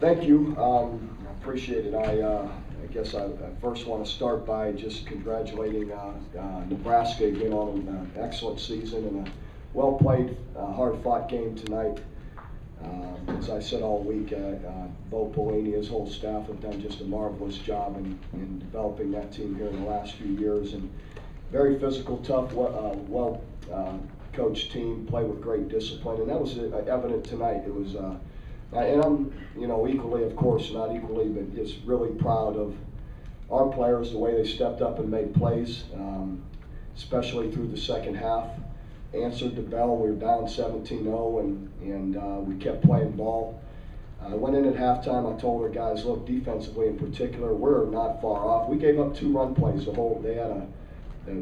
Thank you. I appreciate it. I guess I first want to start by just congratulating Nebraska again on an excellent season and a well-played, hard-fought game tonight. As I said all week, Bo Pelini, his whole staff have done just a marvelous job in developing that team here in the last few years. And very physical, tough, well coached team, play with great discipline, and that was evident tonight. It was, and I'm, equally, of course, not equally, but just really proud of our players, the way they stepped up and made plays, especially through the second half. Answered the bell. We were down 17-0, and we kept playing ball. I went in at halftime. I told our guys, look, defensively in particular, we're not far off. We gave up 2 run plays. They had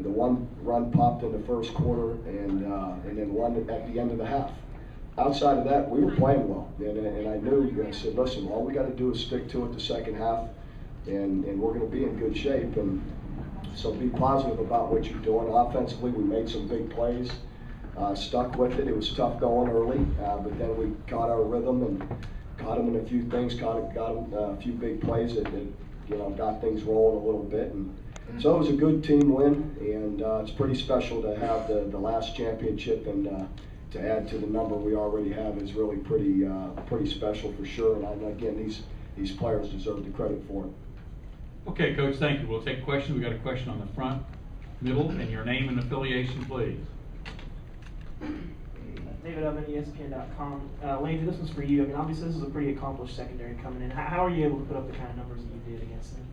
the one run popped in the first quarter, and then one at the end of the half. Outside of that, we were playing well, and I knew. I said, listen, all we got to do is stick to it the second half, and we're going to be in good shape. And so be positive about what you're doing. Offensively, we made some big plays. Stuck with it. It was tough going early, but then we caught our rhythm and caught them in a few things. Got them a few big plays that got things rolling a little bit. And so it was a good team win, and it's pretty special to have the last championship, and to add to the number we already have is really pretty special for sure. And again, these players deserve the credit for it. Okay, Coach, thank you. We'll take questions. We got a question on the front, middle, and your name and affiliation, please. David Oven, ESPN.com. Landry, this one's for you. I mean, obviously this is a pretty accomplished secondary coming in. How are you able to put up the kind of numbers that you did against them?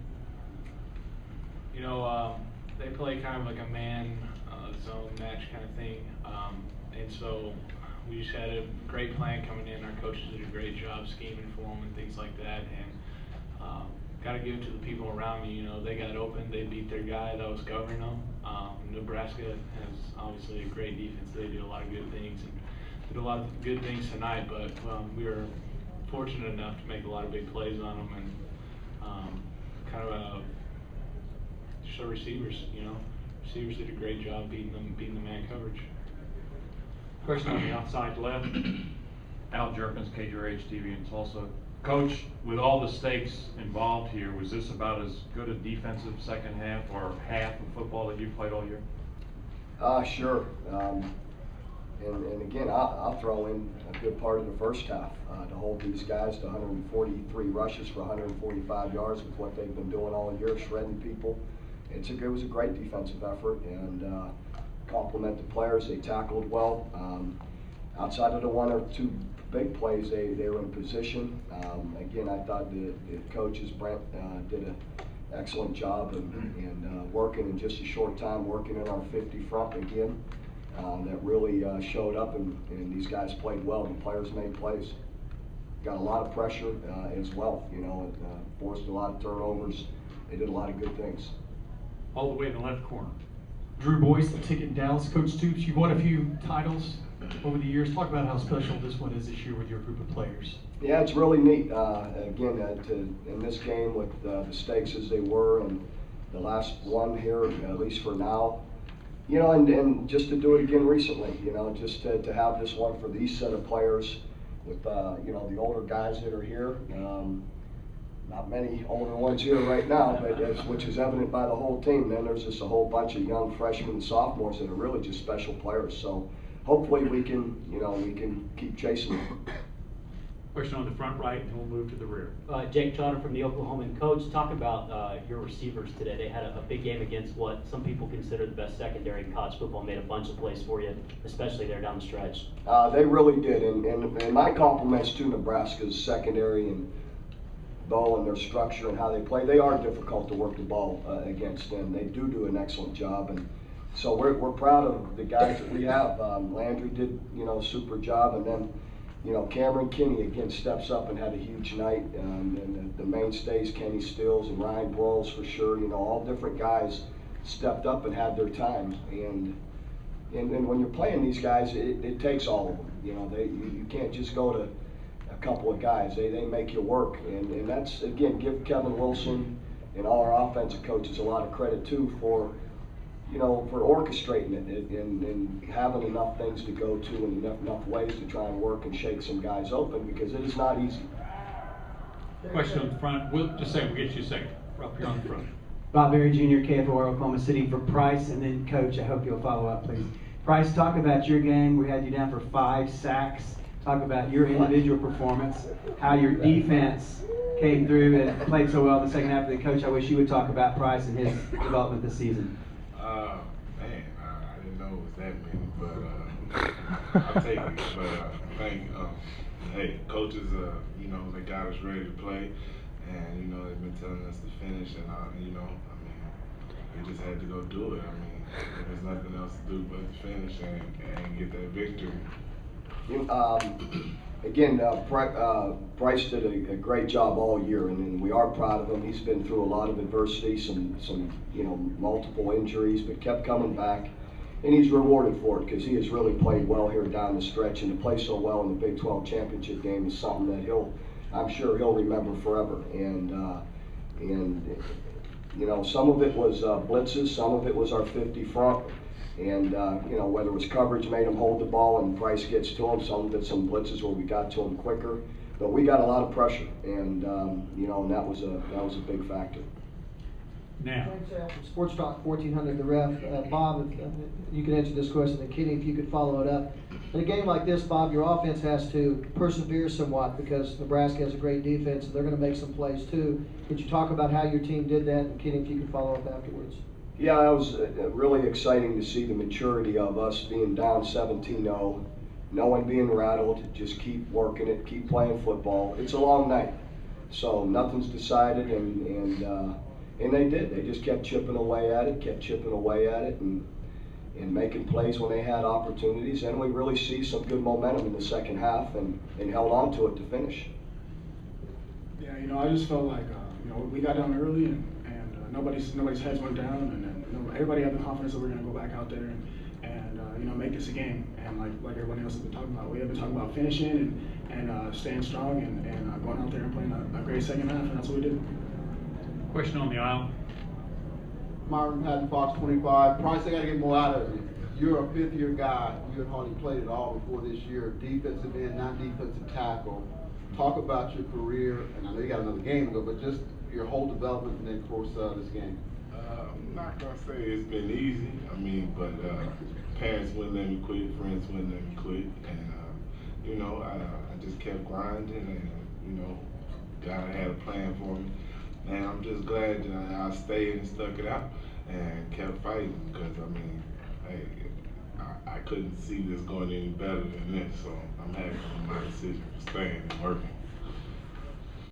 They play kind of like a man zone match kind of thing, and so we just had a great plan coming in. Our coaches did a great job scheming for them and things like that, and got to give it to the people around me. They got open, they beat their guy that was covering them. Nebraska has obviously a great defense. They do a lot of good things and did a lot of good things tonight, but we were fortunate enough to make a lot of big plays on them, and kind of just our receivers. Receivers did a great job beating the man coverage. Question on the outside left. Al Jerkins, KJRH TV in Tulsa. Coach, with all the stakes involved here, was this about as good a defensive second half or half of football that you played all year? Sure. And again, I'll throw in a good part of the first half to hold these guys to 143 rushes for 145 yards with what they've been doing all year, shredding people. It was a great defensive effort, and compliment the players. They tackled well. Outside of the 1 or 2 big plays, they were in position. Again, I thought the coaches, Brent, did an excellent job and working in just a short time, working in our 50 front again. That really showed up, and these guys played well. The players made plays. Got a lot of pressure as well. Forced a lot of turnovers. They did a lot of good things. All the way in the left corner. Drew Boyce, the ticket in Dallas. Coach Stoops, you've won a few titles over the years. Talk about how special this one is this year with your group of players. Yeah, it's really neat. Again, in this game with the stakes as they were, and the last one here, at least for now, and just to do it again recently, just to have this one for these set of players with, the older guys that are here. Not many older ones here right now, but which is evident by the whole team. Then there's just a whole bunch of young freshmen and sophomores that are really just special players. So hopefully we can keep chasing them. Question on the front right, and we'll move to the rear. Jake Trotter from the Oklahoman. Coach, talk about your receivers today. They had a big game against what some people consider the best secondary in college football. Made a bunch of plays for you, especially there down the stretch. They really did, and my compliments to Nebraska's secondary and Bo and their structure and how they play. They are difficult to work the ball against, and they do an excellent job. And so we're proud of the guys that we have. Landry did a super job, and then Cameron Kinney again steps up and had a huge night. And the mainstays, Kenny Stills and Ryan Broyles for sure. All different guys stepped up and had their time. And when you're playing these guys, it takes all of them. You can't just go to a couple of guys. They make you work, and that's, again, give Kevin Wilson and all our offensive coaches a lot of credit too for orchestrating it and having enough things to go to and enough ways to try and work and shake some guys open, because it is not easy. Question on the front. We'll get you a second. Up here on the front. Bob Berry Jr., KFOR Oklahoma City for Price, and then Coach, I hope you'll follow up, please. Price, talk about your game. We had you down for 5 sacks. Talk about your individual performance, how your defense came through and played so well in the second half of the coach. I wish you would talk about Price and his development this season. Man, I didn't know it was that many, but I'll take it. But hey, coaches, they got us ready to play, and they've been telling us to finish, and we just had to go do it. There's nothing else to do but to finish and get that victory. Again, Bryce did a great job all year, and we are proud of him. He's been through a lot of adversity, some multiple injuries, but kept coming back, and he's rewarded for it because he has really played well here down the stretch, and to play so well in the Big 12 championship game is something that I'm sure he'll remember forever. And some of it was blitzes, some of it was our 50 front. And, whether it was coverage made him hold the ball and Price gets to him, some of it's some blitzes where we got to him quicker. But we got a lot of pressure, and, and that was a big factor. Now. Sports Talk 1400, the ref. Bob, if you could answer this question, and Kenny, if you could follow it up. In a game like this, Bob, your offense has to persevere somewhat because Nebraska has a great defense, and they're going to make some plays too. Could you talk about how your team did that? And Kenny, if you could follow up afterwards. Yeah, it was really exciting to see the maturity of us being down 17-0, no one being rattled, just keep working it, keep playing football. It's a long night, so nothing's decided, and they did. They just kept chipping away at it, and making plays when they had opportunities, and we really see some good momentum in the second half, and held on to it to finish. Yeah, I just felt like we got down early, and nobody's heads went down, and then everybody had the confidence that we're going to go back out there and make this a game. And like everybody else has been talking about, we have been talking about finishing and staying strong and going out there and playing a great second half, and that's what we did. Question on the aisle. Myron Patton, Fox 25. Price, I got to get more out of you. You're a fifth-year guy. You had hardly played at all before this year. Defensive end, non-defensive tackle. Talk about your career, and I know you got another game to go, but just your whole development and then, of course, this game. I'm not going to say it's been easy. But parents wouldn't let me quit, friends wouldn't let me quit. And, I just kept grinding, and, God had a plan for me. And I'm just glad that I stayed and stuck it out and kept fighting because, I couldn't see this going any better than this. So I'm happy with my decision for staying and working.